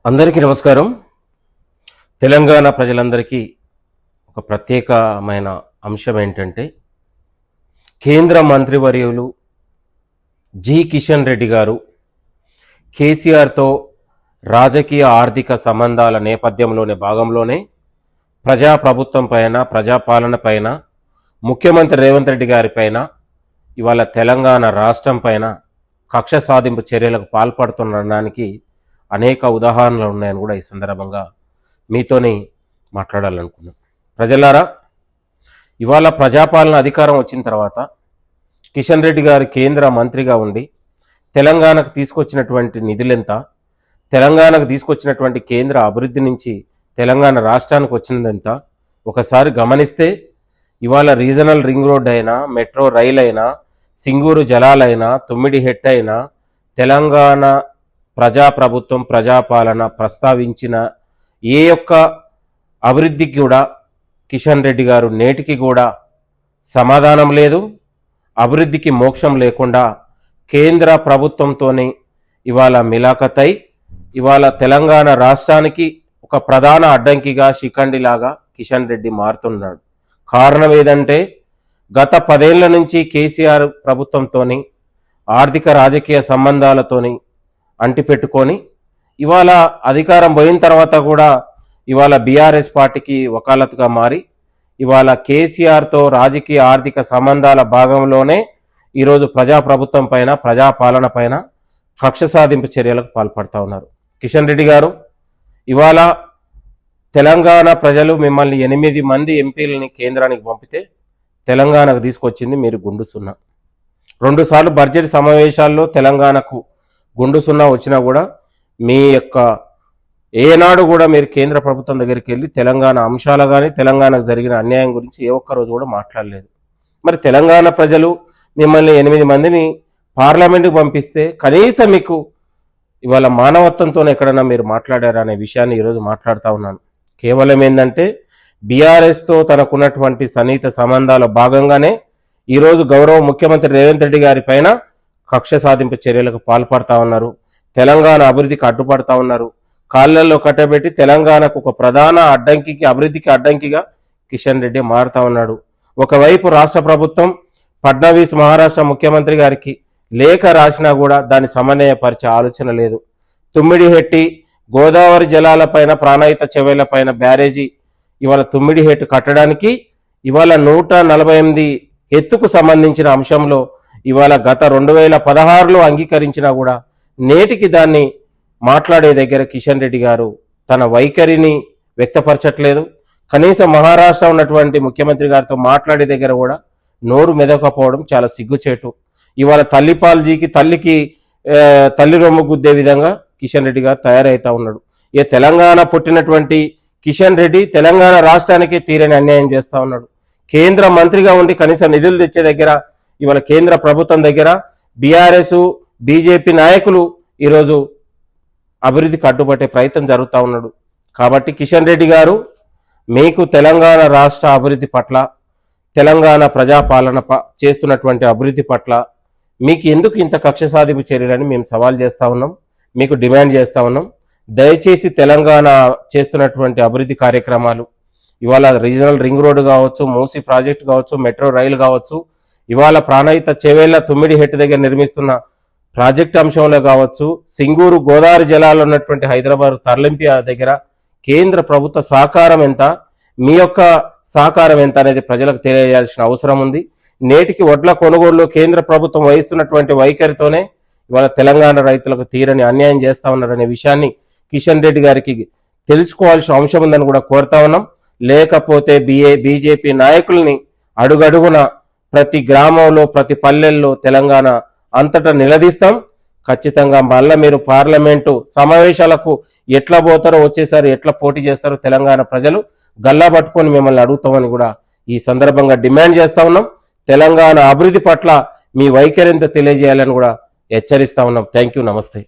అందరికీ నమస్కారం. తెలంగాణ ప్రజలందరికీ ఒక ప్రత్యేకమైన అంశం ఏంటంటే, కేంద్ర మంత్రివర్యులు జి కిషన్ రెడ్డి గారు కేసీఆర్తో రాజకీయ ఆర్థిక సంబంధాల నేపథ్యంలోనే భాగంలోనే ప్రజాప్రభుత్వం పైన, ప్రజాపాలన పైన, ముఖ్యమంత్రి రేవంత్ రెడ్డి గారి పైన, ఇవాళ తెలంగాణ రాష్ట్రం పైన కక్ష సాధింపు చర్యలకు పాల్పడుతుండడానికి అనేక ఉదాహరణలు ఉన్నాయని కూడా ఈ సందర్భంగా మీతోని మాట్లాడాలనుకున్నాను. ప్రజలారా, ఇవాళ ప్రజాపాలన అధికారం వచ్చిన తర్వాత కిషన్ రెడ్డి గారు కేంద్ర మంత్రిగా ఉండి తెలంగాణకు తీసుకొచ్చినటువంటి నిధులెంత, తెలంగాణకు తీసుకొచ్చినటువంటి కేంద్ర అభివృద్ధి నుంచి తెలంగాణ రాష్ట్రానికి వచ్చినదెంత ఒకసారి గమనిస్తే, ఇవాళ రీజనల్ రింగ్ రోడ్ అయినా, మెట్రో రైల్ అయినా, సింగూరు జలాలైనా, తుమ్మిడిహెట్ట అయినా, తెలంగాణ ప్రజాప్రభుత్వం ప్రజాపాలన ప్రస్తావించిన ఏ యొక్క అభివృద్ధికి కూడా కిషన్ రెడ్డి గారు నేటికి కూడా సమాధానం లేదు. అభివృద్ధికి మోక్షం లేకుండా కేంద్ర ప్రభుత్వంతోనే ఇవాళ మిలాఖతై ఇవాళ తెలంగాణ రాష్ట్రానికి ఒక ప్రధాన అడ్డంకిగా, శిఖండిలాగా కిషన్ రెడ్డి మారుతున్నాడు. కారణం ఏదంటే, గత 10 ఏళ్ల నుంచి కేసీఆర్ ప్రభుత్వంతోని ఆర్థిక రాజకీయ సంబంధాలతోని అంటిపెట్టుకొని ఇవాళ అధికారం పోయిన తర్వాత కూడా ఇవాళ బీఆర్ఎస్ పార్టీకి వకాలత్గా మారి ఇవాళ కేసీఆర్తో రాజకీయ ఆర్థిక సంబంధాల భాగంలోనే ఈరోజు ప్రజాప్రభుత్వం పైన, ప్రజాపాలన పైన కక్ష సాధింపు చర్యలకు పాల్పడతా ఉన్నారు. కిషన్ రెడ్డి గారు, ఇవాళ తెలంగాణ ప్రజలు మిమ్మల్ని 8 మంది ఎంపీలని కేంద్రానికి పంపితే తెలంగాణకు తీసుకొచ్చింది మీరు గుండు సున్నా. 2 సార్లు బడ్జెట్ సమావేశాల్లో తెలంగాణకు గుండు సున్నా వచ్చినా కూడా మీ యొక్క ఏనాడు కూడా మీరు కేంద్ర ప్రభుత్వం దగ్గరికి వెళ్ళి తెలంగాణ అంశాలు కానీ, తెలంగాణకు జరిగిన అన్యాయం గురించి ఏ ఒక్కరోజు కూడా మాట్లాడలేదు. మరి తెలంగాణ ప్రజలు మిమ్మల్ని 8 మందిని పార్లమెంటుకు పంపిస్తే కనీసం మీకు ఇవాళ మానవత్వంతో ఎక్కడన్నా మీరు మాట్లాడారా అనే విషయాన్ని ఈరోజు మాట్లాడుతూ ఉన్నాను. కేవలం ఏంటంటే, బీఆర్ఎస్తో తనకున్నటువంటి సన్నిహిత సంబంధాల భాగంగానే ఈరోజు గౌరవ ముఖ్యమంత్రి రేవంత్ రెడ్డి గారి పైన కక్ష సాధింపు చర్యలకు పాల్పడతా ఉన్నారు. తెలంగాణ అభివృద్ధికి అడ్డుపడతా ఉన్నారు. కాళ్ళల్లో కట్టబెట్టి తెలంగాణకు ఒక ప్రధాన అడ్డంకికి, అభివృద్ధికి అడ్డంకిగా కిషన్ రెడ్డి మారుతా ఉన్నాడు. ఒకవైపు రాష్ట్ర ప్రభుత్వం ఫడ్నవీస్ మహారాష్ట్ర ముఖ్యమంత్రి గారికి లేఖ రాసినా కూడా దాన్ని సమన్వయపరిచే ఆలోచన లేదు. తుమ్మిడిహెట్టి గోదావరి జలాలపైన, ప్రాణహిత చెవెళ్లపైన బ్యారేజీ ఇవాళ తుమ్మిడిహెట్టు కట్టడానికి ఇవాళ 148 ఎత్తుకు సంబంధించిన అంశంలో ఇవాళ గత 2016లో అంగీకరించినా కూడా నేటికి దాన్ని మాట్లాడే దగ్గర కిషన్ రెడ్డి గారు తన వైఖరిని వ్యక్తపరచట్లేదు. కనీసం మహారాష్ట్ర ఉన్నటువంటి ముఖ్యమంత్రి గారితో మాట్లాడే దగ్గర కూడా నోరు మెదకపోవడం చాలా సిగ్గుచేటు. ఇవాళ తల్లిపాల్జీకి తల్లి రొమ్ము గుద్దే విధంగా కిషన్ రెడ్డి గారు తయారవుతా ఉన్నాడు. ఏ తెలంగాణ పుట్టినటువంటి కిషన్ రెడ్డి తెలంగాణ రాష్ట్రానికి తీరని అన్యాయం చేస్తా ఉన్నాడు. కేంద్ర మంత్రిగా ఉండి కనీసం నిధులు తెచ్చే దగ్గర ఇవాళ కేంద్ర ప్రభుత్వం దగ్గర బీఆర్ఎస్, బీజేపీ నాయకులు ఈరోజు అభివృద్ధికి అడ్డుపట్టే ప్రయత్నం జరుగుతూ ఉన్నాడు. కాబట్టి కిషన్ రెడ్డి గారు, మీకు తెలంగాణ రాష్ట్ర అభివృద్ధి పట్ల, తెలంగాణ ప్రజాపాలన చేస్తున్నటువంటి అభివృద్ధి పట్ల మీకు ఎందుకు ఇంత కక్ష సాధింపు చర్యలని మేము సవాల్ చేస్తూ ఉన్నాం, మీకు డిమాండ్ చేస్తూ ఉన్నాం. దయచేసి తెలంగాణ చేస్తున్నటువంటి అభివృద్ధి కార్యక్రమాలు, ఇవాళ రీజనల్ రింగ్ రోడ్డు కావచ్చు, మూసీ ప్రాజెక్టు కావచ్చు, మెట్రో రైలు కావచ్చు, ఇవాళ ప్రాణహిత చేవేళ్ల తుమ్మిడిహెట్టు దగ్గర నిర్మిస్తున్న ప్రాజెక్టు అంశంలో కావచ్చు, సింగూరు గోదావరి జలాల్లో ఉన్నటువంటి హైదరాబాద్ తరలింపు దగ్గర కేంద్ర ప్రభుత్వ సహకారం ఎంత, మీ యొక్క సహకారం ఎంత అనేది ప్రజలకు తెలియజేయాల్సిన అవసరం ఉంది. నేటికి వడ్ల కొనుగోలులో కేంద్ర ప్రభుత్వం వహిస్తున్నటువంటి వైఖరితోనే ఇవాళ తెలంగాణ రైతులకు తీరని అన్యాయం చేస్తా ఉన్నారనే విషయాన్ని కిషన్ రెడ్డి గారికి తెలుసుకోవాల్సిన అంశం ఉందని కూడా కోరుతా ఉన్నాం. లేకపోతే బీజేపీ నాయకుల్ని అడుగడుగున ప్రతి గ్రామంలో, ప్రతి పల్లెల్లో తెలంగాణ అంతటా నిలదీస్తాం. ఖచ్చితంగా మళ్ళీ మీరు పార్లమెంటు సమావేశాలకు ఎట్లా పోతారో, వచ్చేసారి ఎట్లా పోటీ చేస్తారో తెలంగాణ ప్రజలు గల్లా పట్టుకొని మిమ్మల్ని అడుగుతామని కూడా ఈ సందర్భంగా డిమాండ్ చేస్తా ఉన్నాం. తెలంగాణ అభివృద్ధి పట్ల మీ వైఖరి ఎంత తెలియజేయాలని కూడా హెచ్చరిస్తా ఉన్నాం. థ్యాంక్ యూ, నమస్తే.